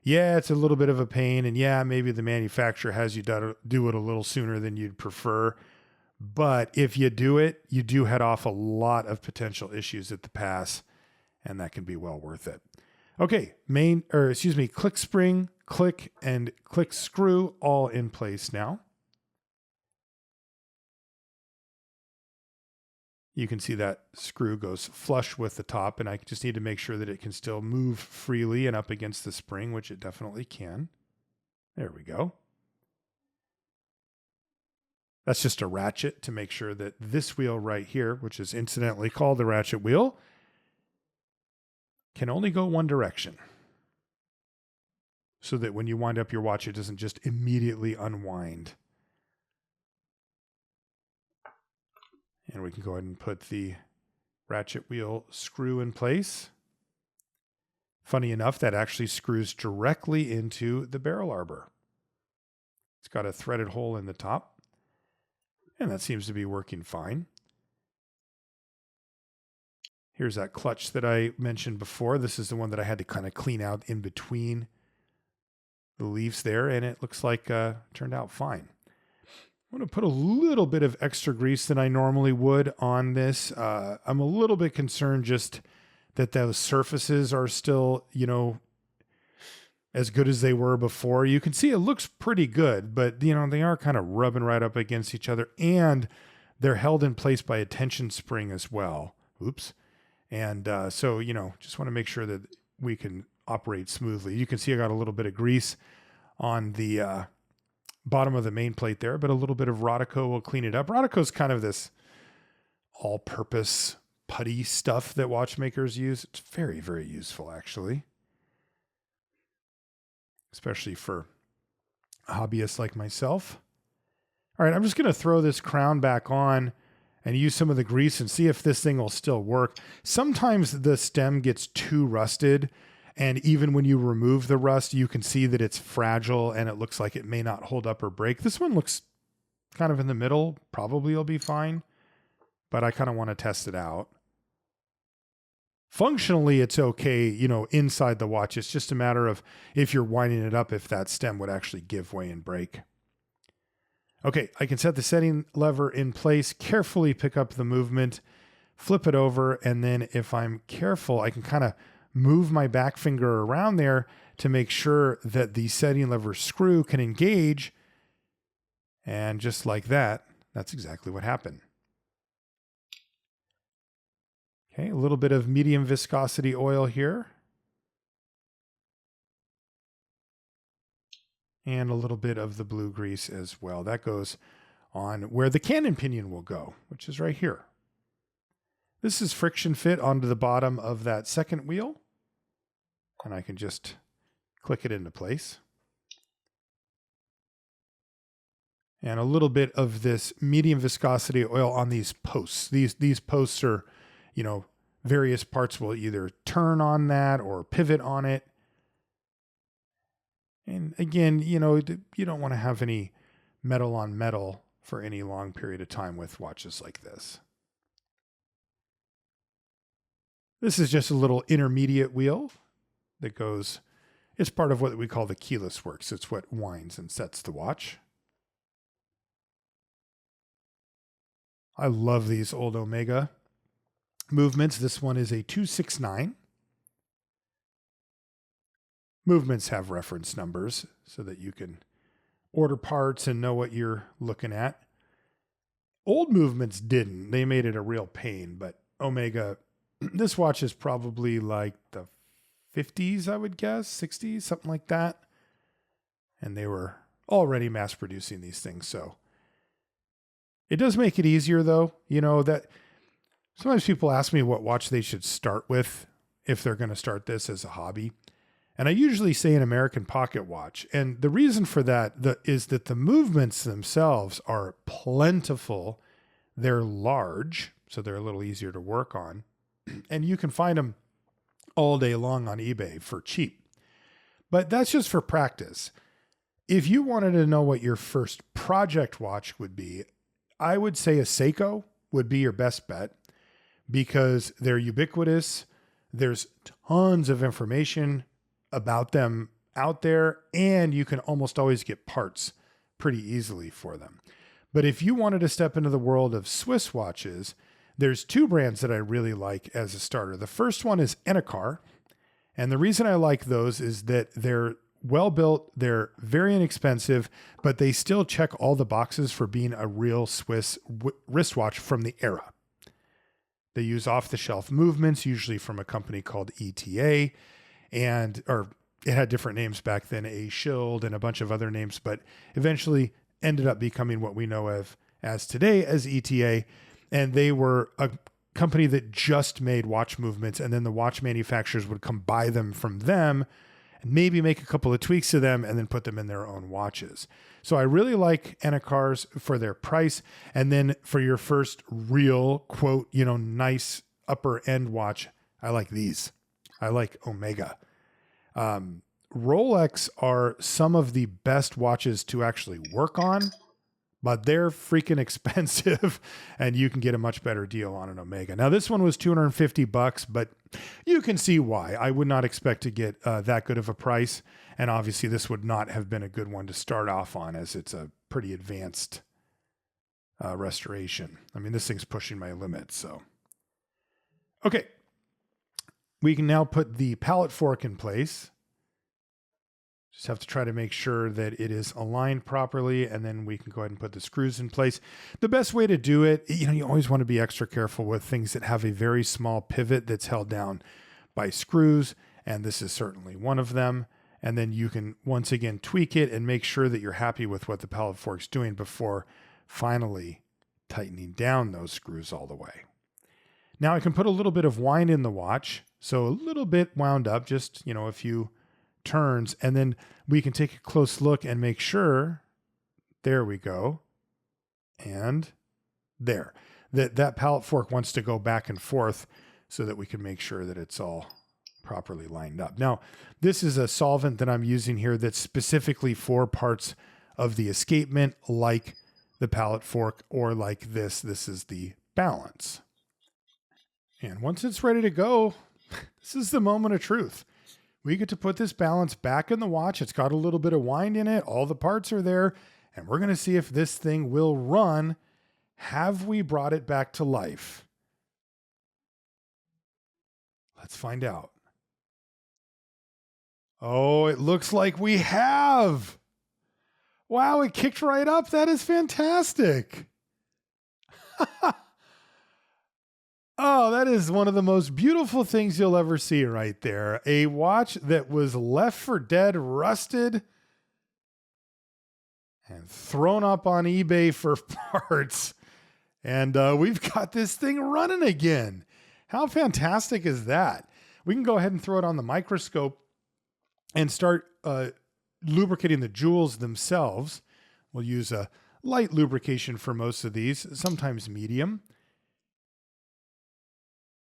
Yeah, it's a little bit of a pain. And yeah, maybe the manufacturer has you do it a little sooner than you'd prefer. But if you do it, you do head off a lot of potential issues at the pass, and that can be well worth it. Okay, click spring, click, and click screw all in place now. You can see that screw goes flush with the top, and I just need to make sure that it can still move freely and up against the spring, which it definitely can. There we go. That's just a ratchet to make sure that this wheel right here, which is incidentally called the ratchet wheel, can only go one direction, so that when you wind up your watch, it doesn't just immediately unwind. And we can go ahead and put the ratchet wheel screw in place. Funny enough, that actually screws directly into the barrel arbor. It's got a threaded hole in the top, and that seems to be working fine. Here's that clutch that I mentioned before. This is the one that I had to kind of clean out in between the leaves there, and it looks like turned out fine. I'm going to put a little bit of extra grease than I normally would on this. I'm a little bit concerned just that those surfaces are still, as good as they were before. You can see it looks pretty good, but they are kind of rubbing right up against each other, and they're held in place by a tension spring as well. Oops. And so, just want to make sure that we can operate smoothly. You can see I got a little bit of grease on the bottom of the main plate there, but a little bit of Rodico will clean it up. Rodico is kind of this all-purpose putty stuff that watchmakers use. It's very, very useful, actually, especially for hobbyists like myself. All right, I'm just going to throw this crown back on and use some of the grease and see if this thing will still work. Sometimes the stem gets too rusted, and even when you remove the rust, you can see that it's fragile and it looks like it may not hold up or break. This one looks kind of in the middle. Probably will be fine, but I kind of want to test it out. Functionally, it's okay, inside the watch. It's just a matter of if you're winding it up, if that stem would actually give way and break. Okay, I can set the setting lever in place, carefully pick up the movement, flip it over, and then if I'm careful, I can kind of move my back finger around there to make sure that the setting lever screw can engage. And just like that, that's exactly what happened. Okay, a little bit of medium viscosity oil here. And a little bit of the blue grease as well. That goes on where the cannon pinion will go, which is right here. This is friction fit onto the bottom of that second wheel. And I can just click it into place. And a little bit of this medium viscosity oil on these posts. These posts are, various parts will either turn on that or pivot on it. And again, you don't want to have any metal on metal for any long period of time with watches like this. This is just a little intermediate wheel that goes, it's part of what we call the keyless works. It's what winds and sets the watch. I love these old Omega movements. This one is a 269. Movements have reference numbers so that you can order parts and know what you're looking at. Old movements didn't. They made it a real pain, but Omega, this watch is probably like the 50s, I would guess, 60s, something like that. And they were already mass producing these things. So it does make it easier though. You know, that sometimes people ask me what watch they should start with if they're going to start this as a hobby. And I usually say an American pocket watch. And the reason for that is that the movements themselves are plentiful. They're large, so they're a little easier to work on. And you can find them all day long on eBay for cheap. But that's just for practice. If you wanted to know what your first project watch would be, I would say a Seiko would be your best bet because they're ubiquitous. There's tons of information about them out there, and you can almost always get parts pretty easily for them. But if you wanted to step into the world of Swiss watches, there's two brands that I really like as a starter. The first one is Enicar, and the reason I like those is that they're well built, they're very inexpensive, but they still check all the boxes for being a real Swiss wristwatch from the era. They use off-the-shelf movements, usually from a company called ETA, or it had different names back then, A Shield and a bunch of other names, but eventually ended up becoming what we know of as today as ETA. And they were a company that just made watch movements, and then the watch manufacturers would come buy them from them and maybe make a couple of tweaks to them and then put them in their own watches. So I really like Enicars for their price. And then for your first real quote, nice upper end watch, I like these. I like Omega. Rolex are some of the best watches to actually work on, but they're freaking expensive and you can get a much better deal on an Omega. Now this one was $250, but you can see why. I would not expect to get that good of a price. And obviously this would not have been a good one to start off on as it's a pretty advanced restoration. I mean, this thing's pushing my limits. So, okay. We can now put the pallet fork in place. Just have to try to make sure that it is aligned properly, and then we can go ahead and put the screws in place. The best way to do it, you always want to be extra careful with things that have a very small pivot that's held down by screws, and this is certainly one of them. And then you can once again tweak it and make sure that you're happy with what the pallet fork's doing before finally tightening down those screws all the way. Now I can put a little bit of wind in the watch. So a little bit wound up, just, a few turns, and then we can take a close look and make sure, there we go, and there, that pallet fork wants to go back and forth so that we can make sure that it's all properly lined up. Now, this is a solvent that I'm using here that's specifically for parts of the escapement, like the pallet fork, or like this is the balance. And once it's ready to go, this is the moment of truth. We get to put this balance back in the watch. It's got a little bit of wind in it. All the parts are there. And we're going to see if this thing will run. Have we brought it back to life? Let's find out. Oh, it looks like we have. Wow, it kicked right up. That is fantastic. Oh, that is one of the most beautiful things you'll ever see right there. A watch that was left for dead, rusted, and thrown up on eBay for parts. And we've got this thing running again. How fantastic is that? We can go ahead and throw it on the microscope and start lubricating the jewels themselves. We'll use a light lubrication for most of these, sometimes medium.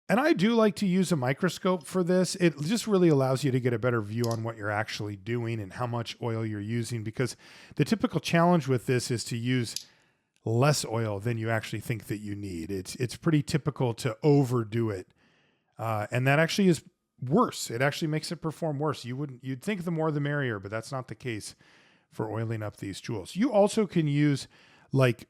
And I do like to use a microscope for this. It just really allows you to get a better view on what you're actually doing and how much oil you're using, because the typical challenge with this is to use less oil than you actually think that you need. It's pretty typical to overdo it And that actually is worse. It actually makes it perform worse. You'd think the more the merrier, but that's not the case for oiling up these jewels. You also can use like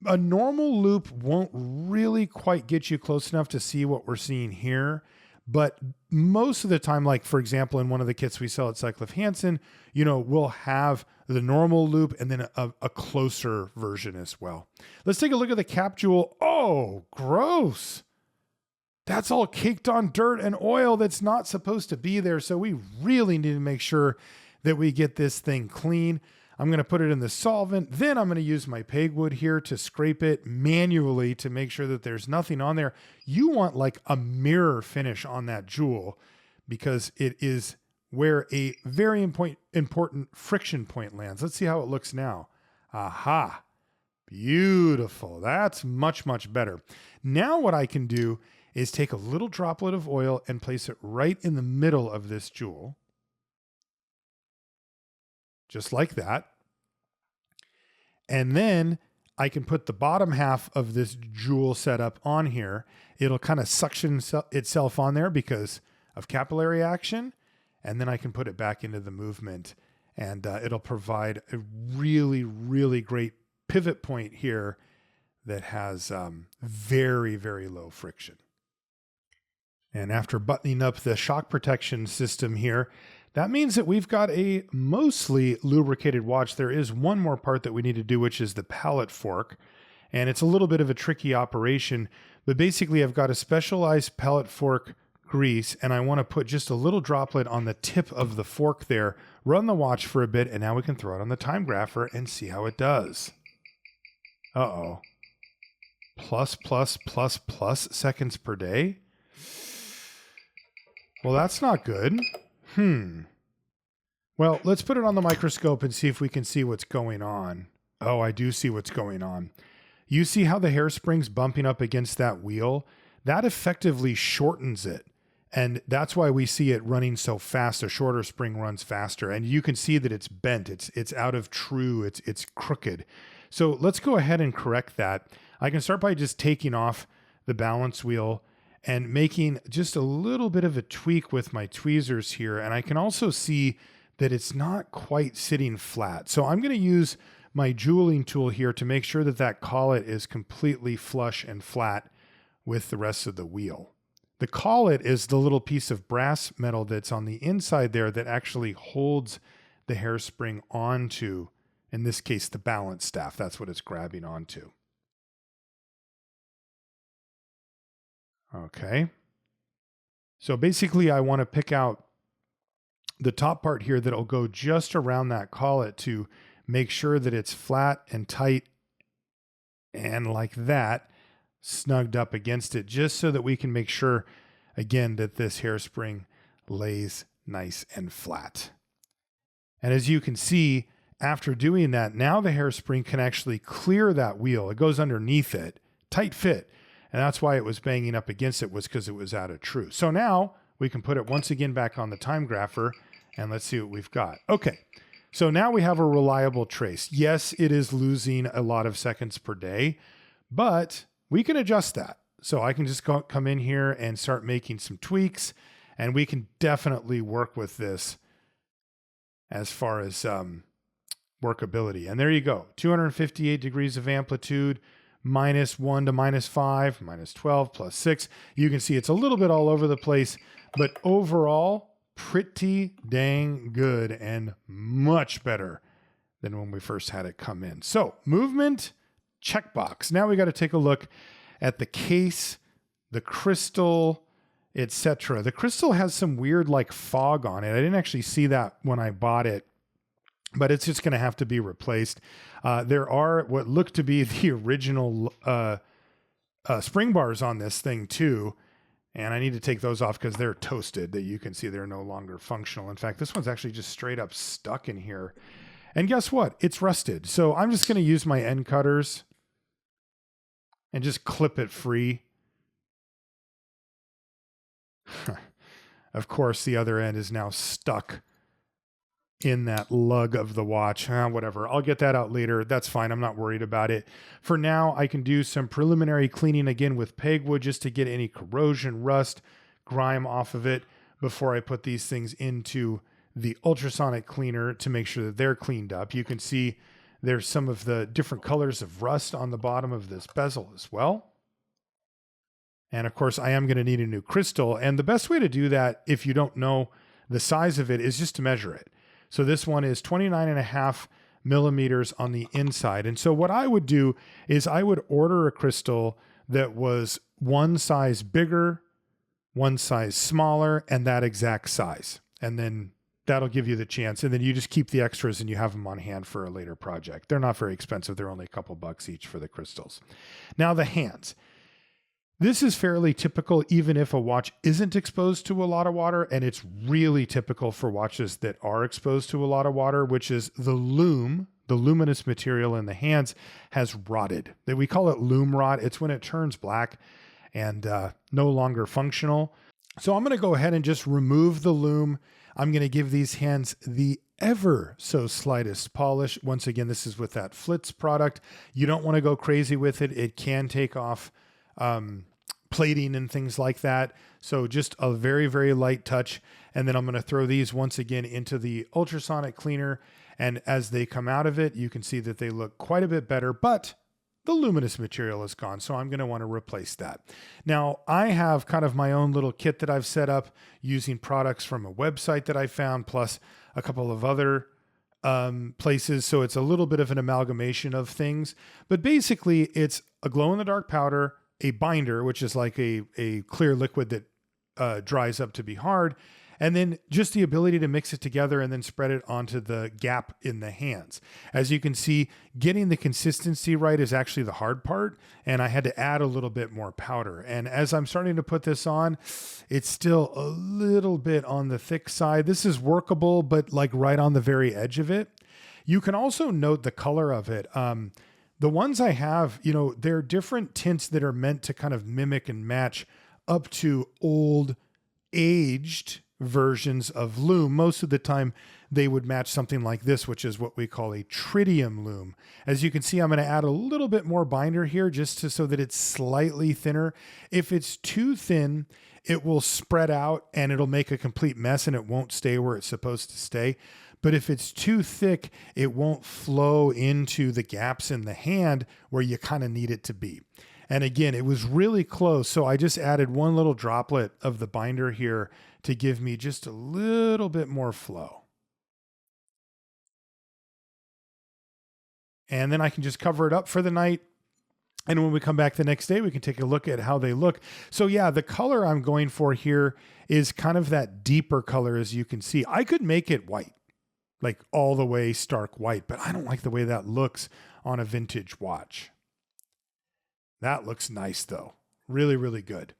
a normal loop won't really quite get you close enough to see what we're seeing here. But most of the time, like for example, in one of the kits we sell at Cycliff Hansen, we'll have the normal loop and then a closer version as well. Let's take a look at the cap jewel. Oh, gross. That's all caked on dirt and oil that's not supposed to be there. So we really need to make sure that we get this thing clean. I'm going to put it in the solvent. Then I'm going to use my pegwood here to scrape it manually to make sure that there's nothing on there. You want like a mirror finish on that jewel because it is where a very important friction point lands. Let's see how it looks now. Aha. Beautiful. That's much, much better. Now what I can do is take a little droplet of oil and place it right in the middle of this jewel. Just like that. And then I can put the bottom half of this jewel setup on here. It'll kind of suction itself on there because of capillary action. And then I can put it back into the movement and it'll provide a really, really great pivot point here that has very, very low friction. And after buttoning up the shock protection system here, that means that we've got a mostly lubricated watch. There is one more part that we need to do, which is the pallet fork. And it's a little bit of a tricky operation, but basically I've got a specialized pallet fork grease and I want to put just a little droplet on the tip of the fork there, run the watch for a bit, and now we can throw it on the time grapher and see how it does. Uh-oh. Plus seconds per day. Well, that's not good. Well, let's put it on the microscope and see if we can see what's going on. Oh, I do see what's going on. You see how the hairspring's bumping up against that wheel? That effectively shortens it. And that's why we see it running so fast. A shorter spring runs faster. And you can see that it's bent. It's out of true. It's crooked. So let's go ahead and correct that. I can start by just taking off the balance wheel and making just a little bit of a tweak with my tweezers here. And I can also see that it's not quite sitting flat. So I'm going to use my jeweling tool here to make sure that that collet is completely flush and flat with the rest of the wheel. The collet is the little piece of brass metal that's on the inside there that actually holds the hairspring onto, in this case, the balance staff. That's what it's grabbing onto. Okay. So basically I want to pick out the top part here that'll go just around that collet to make sure that it's flat and tight and like that, snugged up against it, just so that we can make sure, again, that this hairspring lays nice and flat. And as you can see, after doing that, now the hairspring can actually clear that wheel. It goes underneath it, tight fit. And that's why it was banging up against it, was because it was out of true. So now we can put it once again back on the time grapher and let's see what we've got. Okay. So now we have a reliable trace. Yes, it is losing a lot of seconds per day, but we can adjust that. So I can just come in here and start making some tweaks, and we can definitely work with this as far as workability. And there you go. 258 degrees of amplitude, -1 to -5, -12, +6. You can see it's a little bit all over the place, but overall, pretty dang good and much better than when we first had it come in. So movement, checkbox. Now we got to take a look at the case, the crystal, etc. The crystal has some weird like fog on it. I didn't actually see that when I bought it, but it's just going to have to be replaced. There are what look to be the original spring bars on this thing too. And I need to take those off because they're toasted, that you can see they're no longer functional. In fact, this one's actually just straight up stuck in here. And guess what? It's rusted. So I'm just going to use my end cutters and just clip it free. Of course, the other end is now stuck in that lug of the watch. Whatever. I'll get that out later. That's fine. I'm not worried about it. For now, I can do some preliminary cleaning again with pegwood just to get any corrosion, rust, grime off of it before I put these things into the ultrasonic cleaner to make sure that they're cleaned up. You can see there's some of the different colors of rust on the bottom of this bezel as well. And of course, I am going to need a new crystal. And the best way to do that, if you don't know the size of it, is just to measure it. So this one is 29.5 millimeters on the inside. And so what I would do is I would order a crystal that was one size bigger, one size smaller, and that exact size. And then that'll give you the chance. And then you just keep the extras and you have them on hand for a later project. They're not very expensive. They're only a couple bucks each for the crystals. Now the hands. This is fairly typical even if a watch isn't exposed to a lot of water, and it's really typical for watches that are exposed to a lot of water, which is the lume, the luminous material in the hands has rotted. We call it lume rot. It's when it turns black and no longer functional. So I'm going to go ahead and just remove the lume. I'm going to give these hands the ever so slightest polish. Once again, this is with that Flitz product. You don't want to go crazy with it. It can take off plating and things like that. So just a very, very light touch. And then I'm going to throw these once again into the ultrasonic cleaner. And as they come out of it, you can see that they look quite a bit better, but the luminous material is gone. So I'm going to want to replace that. Now I have kind of my own little kit that I've set up using products from a website that I found, plus a couple of other places. So it's a little bit of an amalgamation of things, but basically it's a glow in the dark powder, a binder, which is like a clear liquid that dries up to be hard, and then just the ability to mix it together and then spread it onto the gap in the hands. As you can see, getting the consistency right is actually the hard part, and I had to add a little bit more powder. And as I'm starting to put this on, it's still a little bit on the thick side. This is workable, but like right on the very edge of it. You can also note the color of it. The ones I have, you know, they're different tints that are meant to kind of mimic and match up to old, aged versions of lume. Most of the time they would match something like this, which is what we call a tritium lume. As you can see, I'm going to add a little bit more binder here just so that it's slightly thinner. If it's too thin, it will spread out and it'll make a complete mess and it won't stay where it's supposed to stay. But if it's too thick, it won't flow into the gaps in the hand where you kind of need it to be. And again, it was really close. So I just added one little droplet of the binder here to give me just a little bit more flow. And then I can just cover it up for the night. And when we come back the next day, we can take a look at how they look. So yeah, the color I'm going for here is kind of that deeper color, as you can see. I could make it white, like all the way stark white, but I don't like the way that looks on a vintage watch. That looks nice though. Really, really good.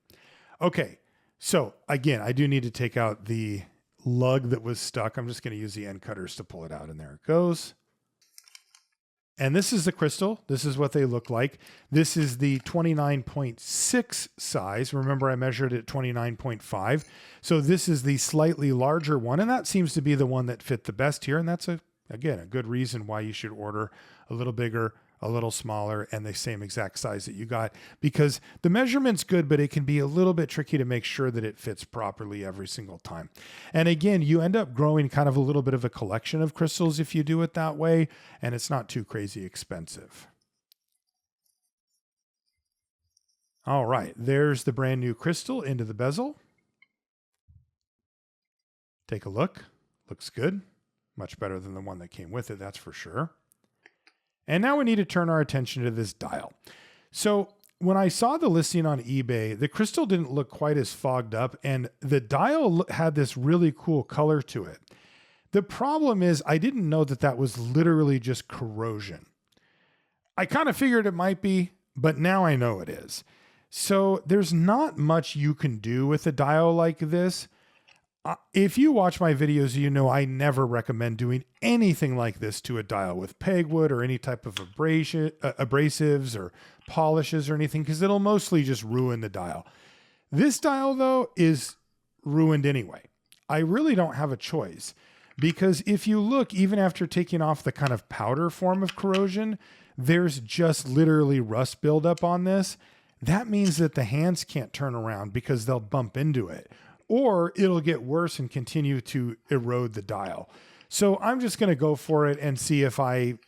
Okay. So again, I do need to take out the lug that was stuck. I'm just going to use the end cutters to pull it out, and there it goes. And this is the crystal. This is what they look like. This is the 29.6 size. Remember, I measured it at 29.5. So this is the slightly larger one, and that seems to be the one that fit the best here. And that's, again, a good reason why you should order a little bigger, a little smaller, and the same exact size that you got, because the measurement's good, but it can be a little bit tricky to make sure that it fits properly every single time. And again, you end up growing kind of a little bit of a collection of crystals if you do it that way, and it's not too crazy expensive. All right, there's the brand new crystal into the bezel. Take a look. Looks good. Much better than the one that came with it, that's for sure. And now we need to turn our attention to this dial. So when I saw the listing on eBay, the crystal didn't look quite as fogged up, and the dial had this really cool color to it. The problem is I didn't know that that was literally just corrosion. I kind of figured it might be, but now I know it is. So there's not much you can do with a dial like this. If you watch my videos, you know I never recommend doing anything like this to a dial with pegwood or any type of abrasives or polishes or anything, because it'll mostly just ruin the dial. This dial, though, is ruined anyway. I really don't have a choice, because if you look, even after taking off the kind of powder form of corrosion, there's just literally rust buildup on this. that means that the hands can't turn around because they'll bump into it, or it'll get worse and continue to erode the dial. So I'm just going to go for it and see if I,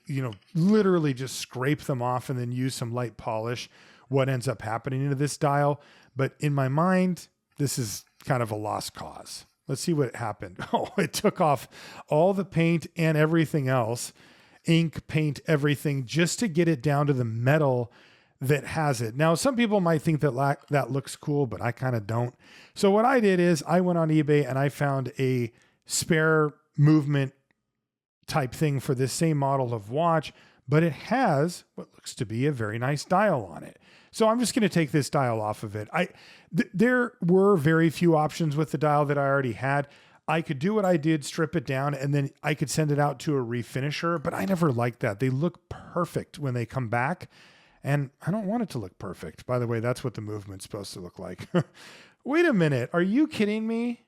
literally just scrape them off and then use some light polish, what ends up happening to this dial. But in my mind, this is kind of a lost cause. Let's see what happened. Oh, it took off all the paint and everything else, ink, paint, everything, just to get it down to the metal that has it. Now, some people might think that that looks cool, but I kind of don't. So what I did is I went on eBay and I found a spare movement type thing for this same model of watch, but it has what looks to be a very nice dial on it. So I'm just going to take this dial off of it. There were very few options with the dial that I already had. I could do what I did, strip it down, and then I could send it out to a refinisher, but I never liked that. They look perfect when they come back, and I don't want it to look perfect. By the way, that's what the movement's supposed to look like. Wait a minute. Are you kidding me?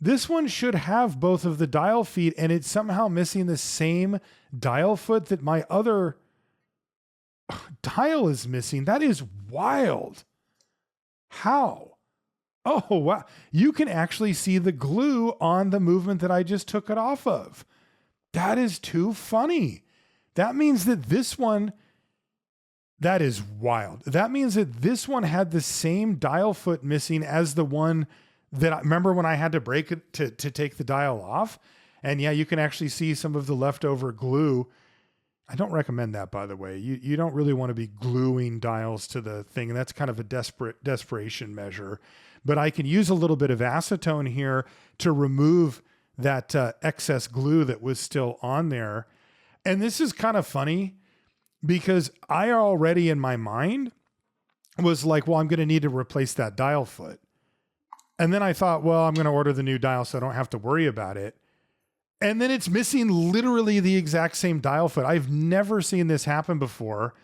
This one should have both of the dial feet, and it's somehow missing the same dial foot that my other dial is missing. That is wild. How? Oh, wow. You can actually see the glue on the movement that I just took it off of. That is too funny. That means that this one, that is wild. That means that this one had the same dial foot missing as the one that I remember when I had to break it to take the dial off. And yeah, you can actually see some of the leftover glue. I don't recommend that, by the way. You don't really want to be gluing dials to the thing. And that's kind of a desperation measure. But I can use a little bit of acetone here to remove that excess glue that was still on there. And this is kind of funny because I already in my mind was like, well, I'm going to need to replace that dial foot. And then I thought, well, I'm going to order the new dial so I don't have to worry about it. And then it's missing literally the exact same dial foot. I've never seen this happen before.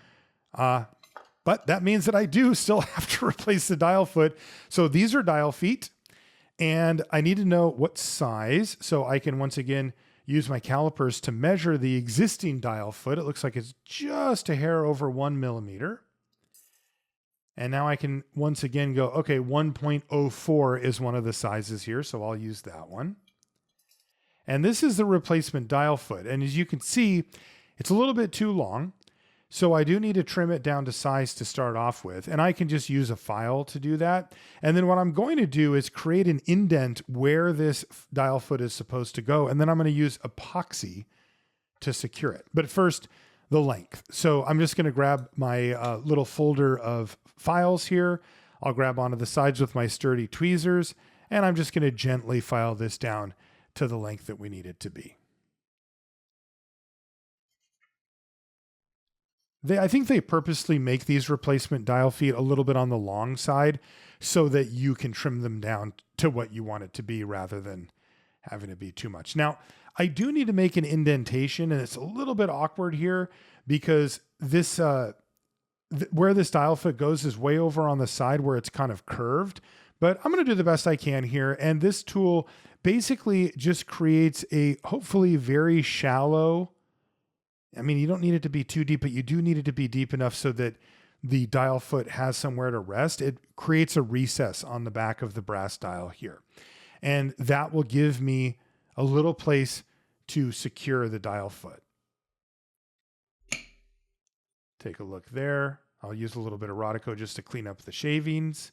But that means that I do still have to replace the dial foot. So these are dial feet, and I need to know what size so I can once again use my calipers to measure the existing dial foot. It looks like it's just a hair over 1 millimeter. And now I can once again go, okay, 1.04 is one of the sizes here, so I'll use that one. And this is the replacement dial foot. And as you can see, it's a little bit too long. So I do need to trim it down to size to start off with. And I can just use a file to do that. And then what I'm going to do is create an indent where this dial foot is supposed to go. And then I'm going to use epoxy to secure it. But first, the length. So I'm just going to grab my little folder of files here. I'll grab onto the sides with my sturdy tweezers. And I'm just going to gently file this down to the length that we need it to be. I think they purposely make these replacement dial feet a little bit on the long side so that you can trim them down to what you want it to be rather than having it be too much. Now, I do need to make an indentation, and it's a little bit awkward here because this where this dial foot goes is way over on the side where it's kind of curved, but I'm going to do the best I can here. And this tool basically just creates a hopefully very shallow, I mean, you don't need it to be too deep, but you do need it to be deep enough so that the dial foot has somewhere to rest. It creates a recess on the back of the brass dial here. And that will give me a little place to secure the dial foot. Take a look there. I'll use a little bit of Rodico just to clean up the shavings.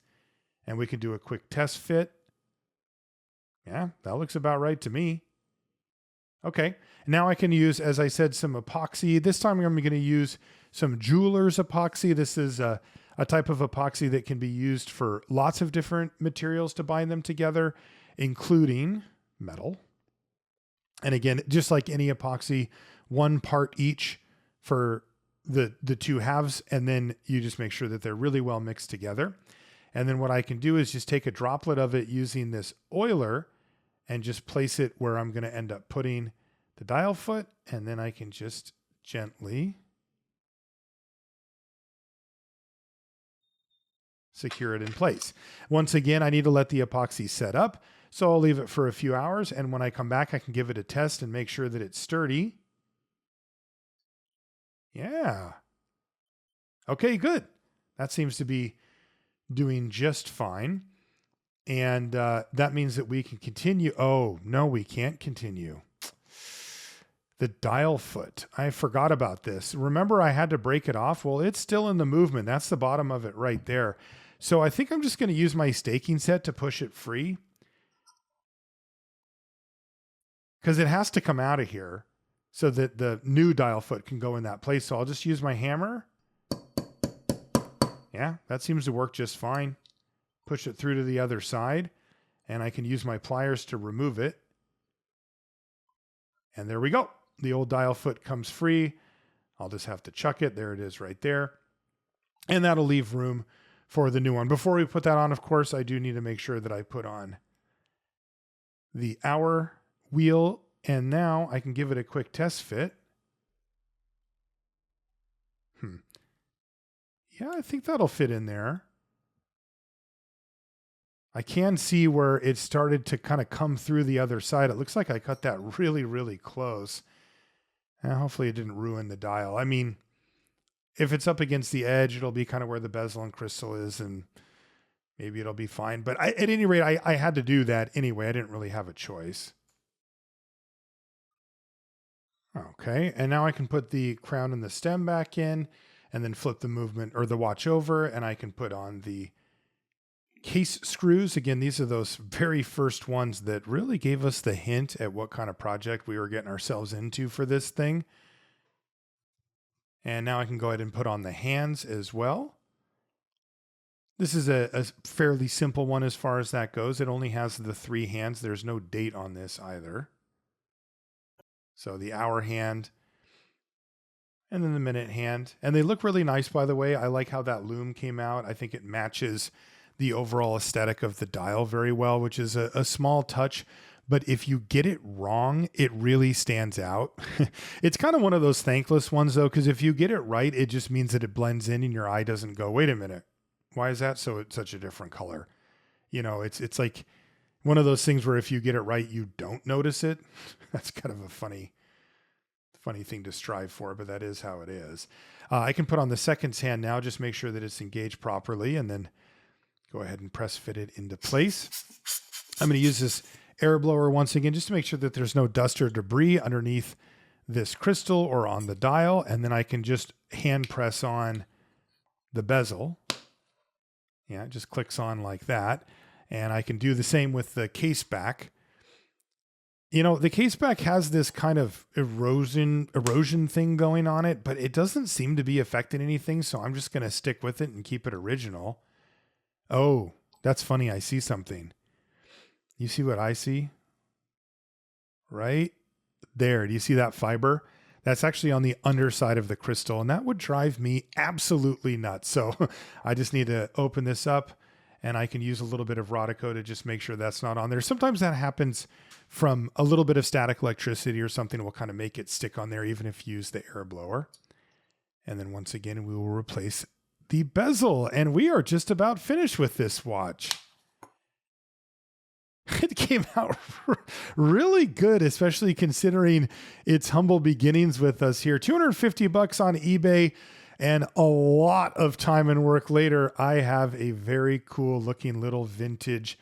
And we can do a quick test fit. Yeah, that looks about right to me. Okay, now I can use, as I said, some epoxy. This time I'm going to use some jeweler's epoxy. This is a type of epoxy that can be used for lots of different materials to bind them together, including metal. And again, just like any epoxy, 1 part each for the two halves, and then you just make sure that they're really well mixed together. And then what I can do is just take a droplet of it using this oiler and just place it where I'm going to end up putting the dial foot. And then I can just gently secure it in place. Once again, I need to let the epoxy set up. So I'll leave it for a few hours. And when I come back, I can give it a test and make sure that it's sturdy. Yeah. Okay, good. That seems to be doing just fine. And that means that we can continue. Oh, no, we can't continue. The dial foot. I forgot about this. Remember, I had to break it off. Well, it's still in the movement. That's the bottom of it right there. So I think I'm just going to use my staking set to push it free, because it has to come out of here so that the new dial foot can go in that place. So I'll just use my hammer. Yeah, that seems to work just fine. Push it through to the other side, and I can use my pliers to remove it. And there we go. The old dial foot comes free. I'll just have to chuck it. There it is right there. And that'll leave room for the new one. Before we put that on, of course, I do need to make sure that I put on the hour wheel. And now I can give it a quick test fit. Yeah, I think that'll fit in there. I can see where it started to kind of come through the other side. It looks like I cut that really, really close. And hopefully it didn't ruin the dial. I mean, if it's up against the edge, it'll be kind of where the bezel and crystal is, and maybe it'll be fine. But at any rate, I had to do that anyway. I didn't really have a choice. Okay, and now I can put the crown and the stem back in, and then flip the movement or the watch over, and I can put on the case screws. Again, these are those very first ones that really gave us the hint at what kind of project we were getting ourselves into for this thing. And now I can go ahead and put on the hands as well. This is a fairly simple one as far as that goes. It only has the 3 hands. There's no date on this either. So the hour hand, and then the minute hand. And they look really nice, by the way. I like how that loom came out. I think it matches the overall aesthetic of the dial very well, which is a small touch. But if you get it wrong, it really stands out. It's kind of one of those thankless ones, though, because if you get it right, it just means that it blends in and your eye doesn't go, wait a minute, why is that it's such a different color? You know, it's like one of those things where if you get it right, you don't notice it. That's kind of a funny thing to strive for, but that is how it is. I can put on the second hand now, just make sure that it's engaged properly, and then go ahead and press fit it into place. I'm going to use this air blower once again, just to make sure that there's no dust or debris underneath this crystal or on the dial. And then I can just hand press on the bezel. Yeah, it just clicks on like that. And I can do the same with the case back. You know, the case back has this kind of erosion thing going on it, but it doesn't seem to be affecting anything. So I'm just going to stick with it and keep it original. Oh, that's funny. I see something. You see what I see? Right there. Do you see that fiber? That's actually on the underside of the crystal, and that would drive me absolutely nuts. So I just need to open this up, and I can use a little bit of Rodico to just make sure that's not on there. Sometimes that happens from a little bit of static electricity or something will kind of make it stick on there, even if you use the air blower. And then once again, we will replace the bezel, and we are just about finished with this watch. It came out really good, especially considering its humble beginnings with us here. $250 on eBay, and a lot of time and work later, I have a very cool looking little vintage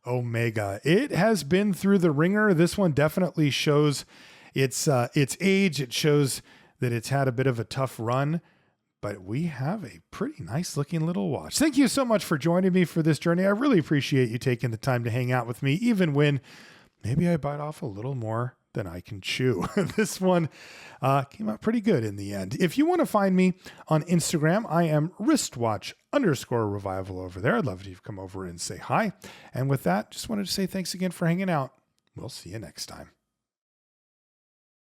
Omega. It has been through the ringer. This one definitely shows its age. It shows that it's had a bit of a tough run. But we have a pretty nice looking little watch. Thank you so much for joining me for this journey. I really appreciate you taking the time to hang out with me, even when maybe I bite off a little more than I can chew. This one came out pretty good in the end. If you want to find me on Instagram, I am wristwatch_revival over there. I'd love if you come over and say hi. And with that, just wanted to say thanks again for hanging out. We'll see you next time.